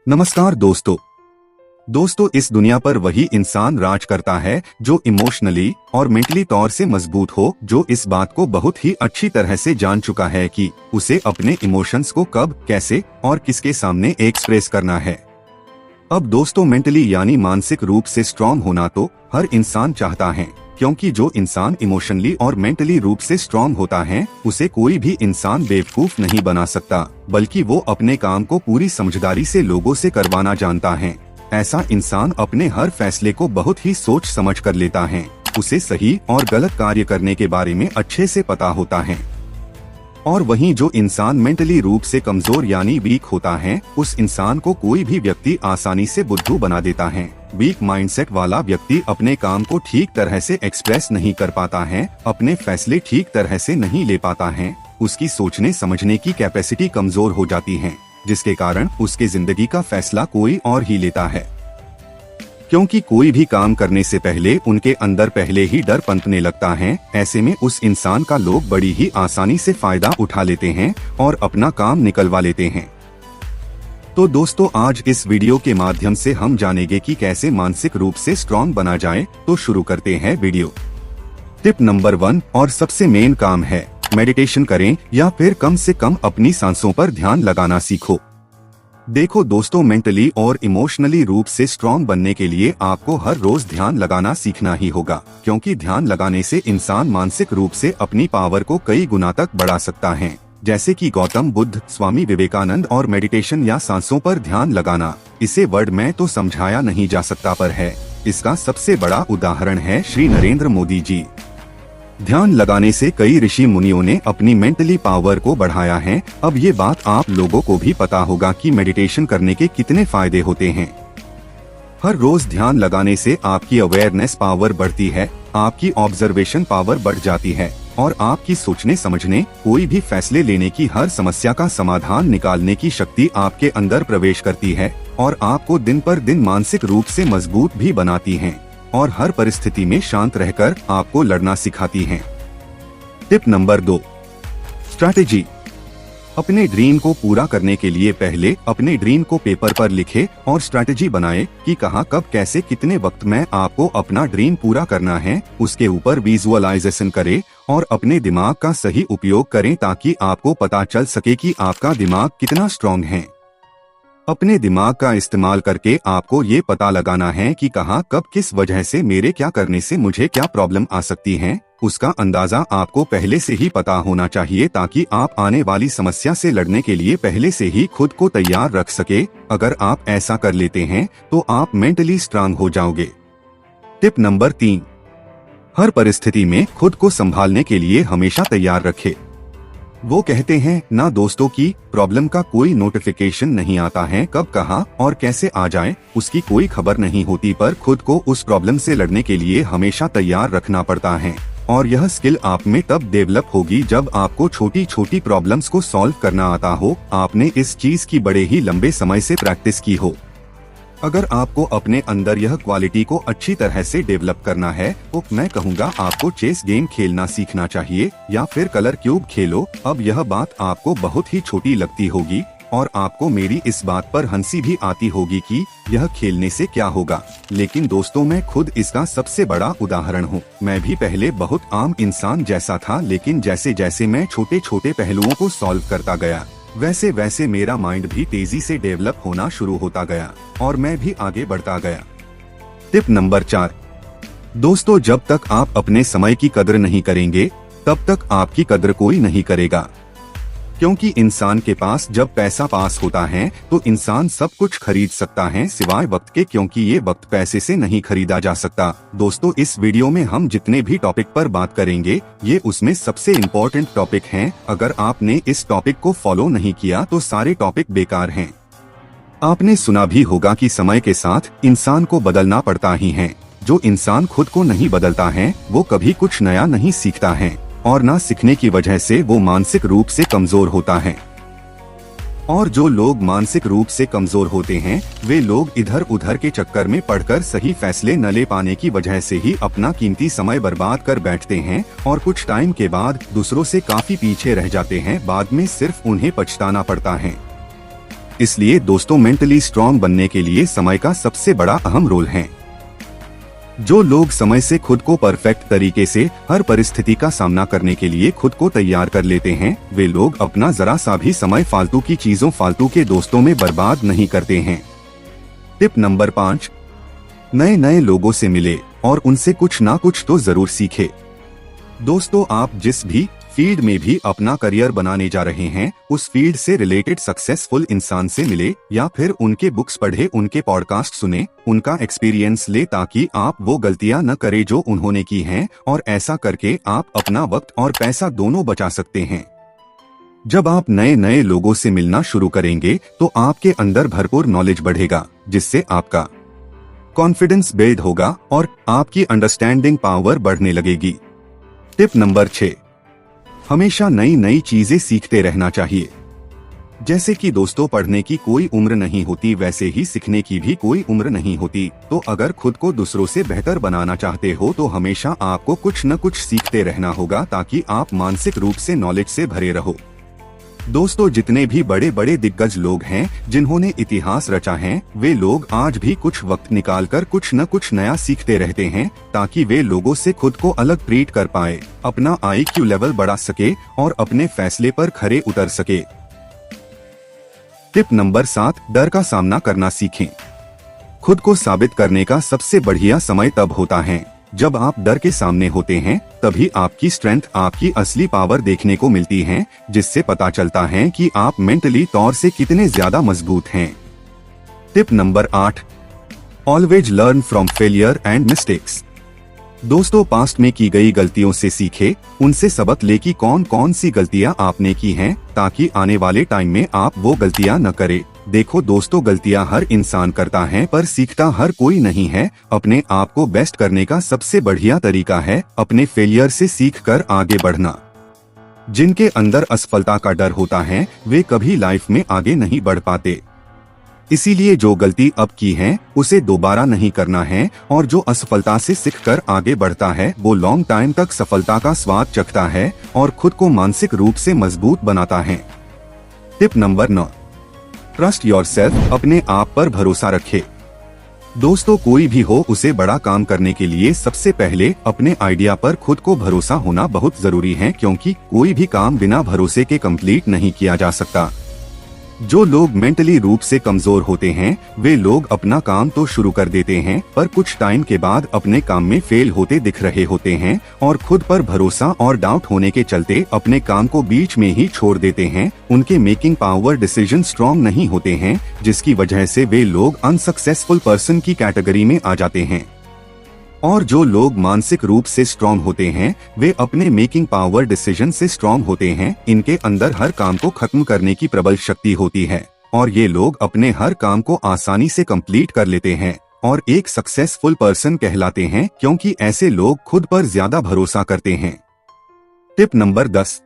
नमस्कार दोस्तों इस दुनिया पर वही इंसान राज करता है जो इमोशनली और मेंटली तौर से मजबूत हो, जो इस बात को बहुत ही अच्छी तरह से जान चुका है कि उसे अपने इमोशंस को कब, कैसे और किसके सामने एक्सप्रेस करना है। अब दोस्तों, मेंटली यानी मानसिक रूप से स्ट्रांग होना तो हर इंसान चाहता है, क्योंकि जो इंसान इमोशनली और मेंटली रूप से स्ट्रांग होता है उसे कोई भी इंसान बेवकूफ नहीं बना सकता, बल्कि वो अपने काम को पूरी समझदारी से लोगों से करवाना जानता है। ऐसा इंसान अपने हर फैसले को बहुत ही सोच समझ कर लेता है। उसे सही और गलत कार्य करने के बारे में अच्छे से पता होता है। और वहीं जो इंसान मेंटली रूप से कमजोर यानी वीक होता है, उस इंसान को कोई भी व्यक्ति आसानी से बुद्धू बना देता है। वीक माइंडसेट वाला व्यक्ति अपने काम को ठीक तरह से एक्सप्रेस नहीं कर पाता है, अपने फैसले ठीक तरह से नहीं ले पाता है, उसकी सोचने समझने की कैपेसिटी कमजोर हो जाती है, जिसके कारण उसके जिंदगी का फैसला कोई और ही लेता है। क्योंकि कोई भी काम करने से पहले उनके अंदर पहले ही डर पनपने लगता है। ऐसे में उस इंसान का लोग बड़ी ही आसानी से फायदा उठा लेते हैं और अपना काम निकलवा लेते हैं। तो दोस्तों, आज इस वीडियो के माध्यम से हम जानेंगे कि कैसे मानसिक रूप से स्ट्रांग बना जाए। तो शुरू करते हैं वीडियो। टिप नंबर 1 और सबसे मेन काम है, मेडिटेशन करें या फिर कम से कम अपनी सांसों पर ध्यान लगाना सीखो। देखो दोस्तों, मेंटली और इमोशनली रूप से स्ट्रांग बनने के लिए आपको हर रोज ध्यान लगाना सीखना ही होगा, क्योंकि ध्यान लगाने से इंसान मानसिक रूप से अपनी पावर को कई गुना तक बढ़ा सकता है। जैसे कि गौतम बुद्ध, स्वामी विवेकानंद और मेडिटेशन या सांसों पर ध्यान लगाना, इसे वर्ड में तो समझाया नहीं जा सकता, पर है इसका सबसे बड़ा उदाहरण है श्री नरेंद्र मोदी जी। ध्यान लगाने से कई ऋषि मुनियों ने अपनी मेंटली पावर को बढ़ाया है। अब ये बात आप लोगों को भी पता होगा कि मेडिटेशन करने के कितने फायदे होते हैं। हर रोज ध्यान लगाने से आपकी अवेयरनेस पावर बढ़ती है, आपकी ऑब्जर्वेशन पावर बढ़ जाती है और आपकी सोचने समझने, कोई भी फैसले लेने की, हर समस्या का समाधान निकालने की शक्ति आपके अंदर प्रवेश करती है और आपको दिन पर दिन मानसिक रूप से मजबूत भी बनाती है और हर परिस्थिति में शांत रहकर आपको लड़ना सिखाती हैं। Tip number 2, strategy. अपने ड्रीम को पूरा करने के लिए पहले अपने ड्रीम को पेपर पर लिखे और स्ट्रैटेजी बनाए कि कहां, कब, कैसे, कितने वक्त में आपको अपना ड्रीम पूरा करना है। उसके ऊपर विजुअलाइजेशन करें और अपने दिमाग का सही उपयोग करें ताकि आपको पता चल सके कि आपका दिमाग कितना स्ट्रांग है। अपने दिमाग का इस्तेमाल करके आपको ये पता लगाना है कि कहां, कब, किस वजह से, मेरे क्या करने से मुझे क्या प्रॉब्लम आ सकती है। उसका अंदाजा आपको पहले से ही पता होना चाहिए ताकि आप आने वाली समस्या से लड़ने के लिए पहले से ही खुद को तैयार रख सके। अगर आप ऐसा कर लेते हैं तो आप मेंटली स्ट्रांग हो जाओगे। टिप नंबर 3, हर परिस्थिति में खुद को संभालने के लिए हमेशा तैयार रखे। वो कहते हैं ना दोस्तों की प्रॉब्लम का कोई नोटिफिकेशन नहीं आता है, कब, कहां और कैसे आ जाए उसकी कोई खबर नहीं होती, पर खुद को उस प्रॉब्लम से लड़ने के लिए हमेशा तैयार रखना पड़ता है। और यह स्किल आप में तब डेवलप होगी जब आपको छोटी छोटी प्रॉब्लम्स को सॉल्व करना आता हो, आपने इस चीज की बड़े ही लंबे समय से प्रैक्टिस की हो। अगर आपको अपने अंदर यह क्वालिटी को अच्छी तरह से डेवलप करना है तो मैं कहूँगा आपको चेस गेम खेलना सीखना चाहिए या फिर कलर क्यूब खेलो। अब यह बात आपको बहुत ही छोटी लगती होगी और आपको मेरी इस बात पर हंसी भी आती होगी कि यह खेलने से क्या होगा, लेकिन दोस्तों, मैं खुद इसका सबसे बड़ा उदाहरण हूँ। मैं भी पहले बहुत आम इंसान जैसा था, लेकिन जैसे जैसे मैं छोटे छोटे पहलुओं को सॉल्व करता गया, वैसे वैसे मेरा माइंड भी तेजी से डेवलप होना शुरू होता गया और मैं भी आगे बढ़ता गया। टिप नंबर 4, दोस्तों, जब तक आप अपने समय की कदर नहीं करेंगे तब तक आपकी कदर कोई नहीं करेगा। क्योंकि इंसान के पास जब पैसा पास होता है तो इंसान सब कुछ खरीद सकता है सिवाय वक्त के, क्योंकि ये वक्त पैसे से नहीं खरीदा जा सकता। दोस्तों, इस वीडियो में हम जितने भी टॉपिक पर बात करेंगे ये उसमें सबसे इम्पोर्टेंट टॉपिक हैं। अगर आपने इस टॉपिक को फॉलो नहीं किया तो सारे टॉपिक बेकार हैं। आपने सुना भी होगा कि समय के साथ इंसान को बदलना पड़ता ही है। जो इंसान खुद को नहीं बदलता है वो कभी कुछ नया नहीं सीखता है और ना सीखने की वजह से वो मानसिक रूप से कमजोर होता है। और जो लोग मानसिक रूप से कमजोर होते हैं वे लोग इधर उधर के चक्कर में पड़कर सही फैसले न ले पाने की वजह से ही अपना कीमती समय बर्बाद कर बैठते हैं और कुछ टाइम के बाद दूसरों से काफी पीछे रह जाते हैं। बाद में सिर्फ उन्हें पछताना पड़ता है। इसलिए दोस्तों मेंटली स्ट्रांग बनने के लिए समय का सबसे बड़ा अहम रोल है। जो लोग समय से खुद को परफेक्ट तरीके से हर परिस्थिति का सामना करने के लिए खुद को तैयार कर लेते हैं, वे लोग अपना जरा सा भी समय फालतू की चीजों, फालतू के दोस्तों में बर्बाद नहीं करते हैं। टिप नंबर 5, नए नए लोगों से मिले और उनसे कुछ ना कुछ तो जरूर सीखे। दोस्तों, आप जिस भी फील्ड में भी अपना करियर बनाने जा रहे हैं, उस फील्ड से रिलेटेड सक्सेसफुल इंसान से मिले या फिर उनके बुक्स पढ़े, उनके पॉडकास्ट सुने, उनका एक्सपीरियंस ले, ताकि आप वो गलतियां न करें जो उन्होंने की हैं, और ऐसा करके आप अपना वक्त और पैसा दोनों बचा सकते हैं। जब आप नए नए लोगों से मिलना शुरू करेंगे तो आपके अंदर भरपूर नॉलेज बढ़ेगा, जिससे आपका कॉन्फिडेंस बिल्ड होगा और आपकी अंडरस्टैंडिंग पावर बढ़ने लगेगी। टिप नंबर 6, हमेशा नई नई चीजें सीखते रहना चाहिए। जैसे कि दोस्तों, पढ़ने की कोई उम्र नहीं होती, वैसे ही सीखने की भी कोई उम्र नहीं होती। तो अगर खुद को दूसरों से बेहतर बनाना चाहते हो तो हमेशा आपको कुछ न कुछ सीखते रहना होगा, ताकि आप मानसिक रूप से नॉलेज से भरे रहो। दोस्तों, जितने भी बड़े बड़े दिग्गज लोग हैं जिन्होंने इतिहास रचा है, वे लोग आज भी कुछ वक्त निकालकर कुछ न कुछ नया सीखते रहते हैं, ताकि वे लोगों से खुद को अलग ट्रीट कर पाए, अपना IQ लेवल बढ़ा सके और अपने फैसले पर खरे उतर सके। टिप नंबर 7, डर का सामना करना सीखें। खुद को साबित करने का सबसे बढ़िया समय तब होता है जब आप डर के सामने होते हैं। तभी आपकी स्ट्रेंथ, आपकी असली पावर देखने को मिलती है, जिससे पता चलता है कि आप मेंटली तौर से कितने ज्यादा मजबूत हैं। Tip number 8, always learn from failure and mistakes. दोस्तों, पास्ट में की गई गलतियों से सीखे, उनसे सबक ले कि कौन कौन सी गलतियां आपने की हैं, ताकि आने वाले टाइम में आप वो गलतियां न करें। देखो दोस्तों, गलतियां हर इंसान करता है, पर सीखता हर कोई नहीं है। अपने आप को बेस्ट करने का सबसे बढ़िया तरीका है अपने फेलियर से सीखकर आगे बढ़ना। जिनके अंदर असफलता का डर होता है, वे कभी लाइफ में आगे नहीं बढ़ पाते। इसीलिए जो गलती अब की है उसे दोबारा नहीं करना है, और जो असफलता से सीखकर आगे बढ़ता है वो लॉन्ग टाइम तक सफलता का स्वाद चखता है और खुद को मानसिक रूप से मजबूत बनाता है। Tip number 9, trust yourself. अपने आप पर भरोसा रखे। दोस्तों, कोई भी हो, उसे बड़ा काम करने के लिए सबसे पहले अपने आइडिया पर खुद को भरोसा होना बहुत जरूरी है, क्योंकि कोई भी काम बिना भरोसे के कंप्लीट नहीं किया जा सकता। जो लोग मेंटली रूप से कमजोर होते हैं, वे लोग अपना काम तो शुरू कर देते हैं, पर कुछ टाइम के बाद अपने काम में फेल होते दिख रहे होते हैं और खुद पर भरोसा और डाउट होने के चलते अपने काम को बीच में ही छोड़ देते हैं। उनके मेकिंग पावर, डिसीजन स्ट्रांग नहीं होते हैं, जिसकी वजह से वे लोग अनसक्सेसफुल पर्सन की कैटेगरी में आ जाते हैं। और जो लोग मानसिक रूप से स्ट्रांग होते हैं, वे अपने मेकिंग पावर, डिसीजन से स्ट्रांग होते हैं। इनके अंदर हर काम को खत्म करने की प्रबल शक्ति होती है और ये लोग अपने हर काम को आसानी से कंप्लीट कर लेते हैं और एक सक्सेसफुल पर्सन कहलाते हैं, क्योंकि ऐसे लोग खुद पर ज्यादा भरोसा करते हैं। टिप नंबर 10,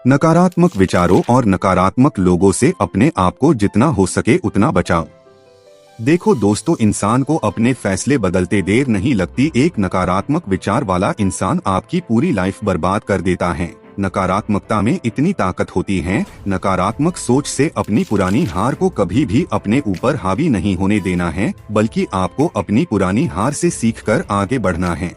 नकारात्मक विचारों और नकारात्मक लोगों से अपने आप को जितना हो सके उतना बचाओ। देखो दोस्तों, इंसान को अपने फैसले बदलते देर नहीं लगती। एक नकारात्मक विचार वाला इंसान आपकी पूरी लाइफ बर्बाद कर देता है। नकारात्मकता में इतनी ताकत होती है, नकारात्मक सोच से अपनी पुरानी हार को कभी भी अपने ऊपर हावी नहीं होने देना है, बल्कि आपको अपनी पुरानी हार से सीखकर आगे बढ़ना है।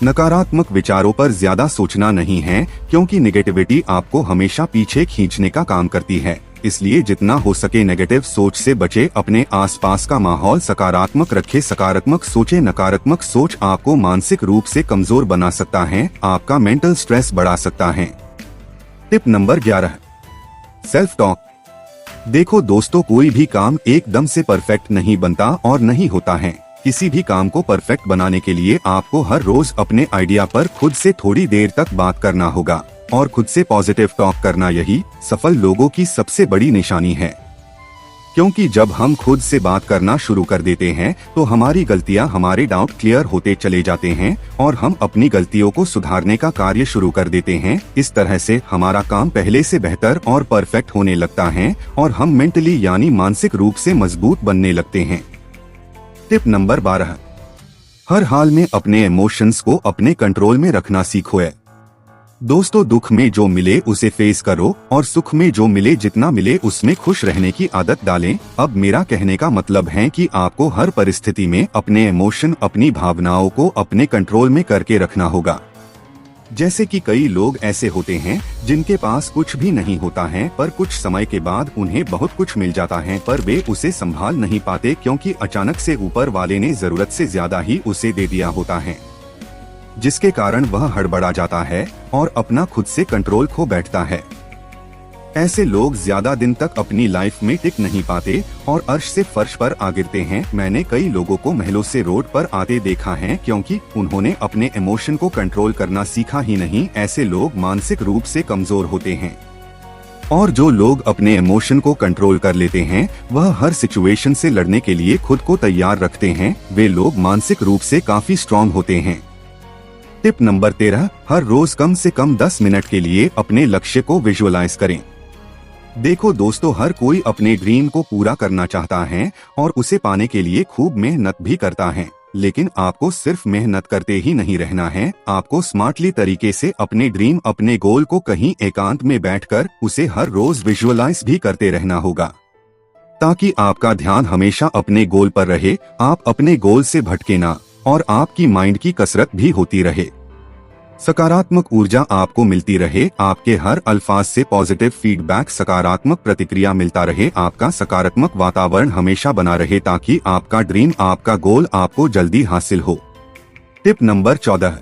नकारात्मक विचारों पर ज्यादा सोचना नहीं है, क्योंकि नेगेटिविटी आपको हमेशा पीछे खींचने का काम करती है। इसलिए जितना हो सके नेगेटिव सोच से बचे, अपने आसपास का माहौल सकारात्मक रखे, सकारात्मक सोचे। नकारात्मक सोच आपको मानसिक रूप से कमजोर बना सकता है, आपका मेंटल स्ट्रेस बढ़ा सकता है। Tip number 11, self talk. देखो दोस्तों, कोई भी काम एकदम से परफेक्ट नहीं बनता और नहीं होता है। किसी भी काम को परफेक्ट बनाने के लिए आपको हर रोज अपने आइडिया पर खुद से थोड़ी देर तक बात करना होगा और खुद से पॉजिटिव टॉक करना, यही सफल लोगों की सबसे बड़ी निशानी है। क्योंकि जब हम खुद से बात करना शुरू कर देते हैं तो हमारी गलतियां, हमारे डाउट क्लियर होते चले जाते हैं और हम अपनी गलतियों को सुधारने का कार्य शुरू कर देते हैं। इस तरह से हमारा काम पहले से बेहतर और परफेक्ट होने लगता है और हम मेंटली यानी मानसिक रूप से मजबूत बनने लगते हैं। टिप नंबर 12, हर हाल में अपने इमोशंस को अपने कंट्रोल में रखना सीखो। दोस्तों, दुख में जो मिले उसे फेस करो और सुख में जो मिले जितना मिले उसमें खुश रहने की आदत डालें। अब मेरा कहने का मतलब है कि आपको हर परिस्थिति में अपने इमोशन, अपनी भावनाओं को अपने कंट्रोल में करके रखना होगा। जैसे कि कई लोग ऐसे होते हैं जिनके पास कुछ भी नहीं होता है, पर कुछ समय के बाद उन्हें बहुत कुछ मिल जाता है, पर वे उसे संभाल नहीं पाते क्योंकि अचानक से ऊपर वाले ने जरूरत से ज्यादा ही उसे दे दिया होता है, जिसके कारण वह हड़बड़ा जाता है और अपना खुद से कंट्रोल खो बैठता है। ऐसे लोग ज्यादा दिन तक अपनी लाइफ में टिक नहीं पाते और अर्श से फर्श पर आ गिरते हैं। मैंने कई लोगों को महलों से रोड पर आते देखा है क्योंकि उन्होंने अपने इमोशन को कंट्रोल करना सीखा ही नहीं। ऐसे लोग मानसिक रूप से कमजोर होते हैं और जो लोग अपने इमोशन को कंट्रोल कर लेते हैं वह हर सिचुएशन से लड़ने के लिए खुद को तैयार रखते हैं। वे लोग मानसिक रूप से काफी स्ट्रॉन्ग होते हैं। टिप नंबर 13, हर रोज कम से कम 10 मिनट के लिए अपने लक्ष्य को विजुअलाइज करें। देखो दोस्तों, हर कोई अपने ड्रीम को पूरा करना चाहता है और उसे पाने के लिए खूब मेहनत भी करता है, लेकिन आपको सिर्फ मेहनत करते ही नहीं रहना है। आपको स्मार्टली तरीके से अपने ड्रीम, अपने गोल को कहीं एकांत में बैठकर उसे हर रोज विजुअलाइज भी करते रहना होगा, ताकि आपका ध्यान हमेशा अपने गोल पर रहे, आप अपने गोल से भटके ना और आपकी माइंड की कसरत भी होती रहे। सकारात्मक ऊर्जा आपको मिलती रहे, आपके हर अल्फाज से पॉजिटिव फीडबैक, सकारात्मक प्रतिक्रिया मिलता रहे, आपका सकारात्मक वातावरण हमेशा बना रहे ताकि आपका ड्रीम, आपका गोल आपको जल्दी हासिल हो। टिप नंबर 14,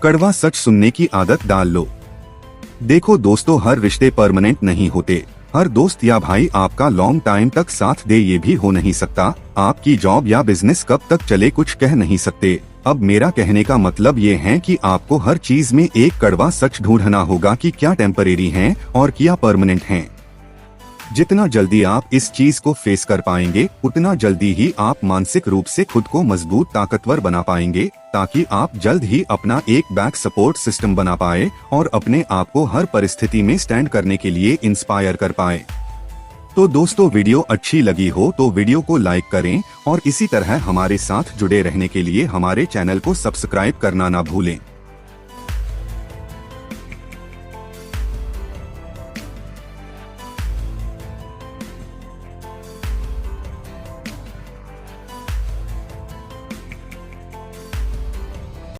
कड़वा सच सुनने की आदत डाल लो। देखो दोस्तों, हर रिश्ते परमानेंट नहीं होते। हर दोस्त या भाई आपका लॉन्ग टाइम तक साथ दे ये भी हो नहीं सकता। आपकी जॉब या बिजनेस कब तक चले कुछ कह नहीं सकते। अब मेरा कहने का मतलब ये है कि आपको हर चीज में एक कड़वा सच ढूंढना होगा कि क्या टेम्परेरी है और क्या परमानेंट है। जितना जल्दी आप इस चीज को फेस कर पाएंगे उतना जल्दी ही आप मानसिक रूप से खुद को मजबूत, ताकतवर बना पाएंगे, ताकि आप जल्द ही अपना एक बैक सपोर्ट सिस्टम बना पाए और अपने आप को हर परिस्थिति में स्टैंड करने के लिए इंस्पायर कर पाए। तो दोस्तों, वीडियो अच्छी लगी हो तो वीडियो को लाइक करें और इसी तरह हमारे साथ जुड़े रहने के लिए हमारे चैनल को सब्सक्राइब करना ना भूलें।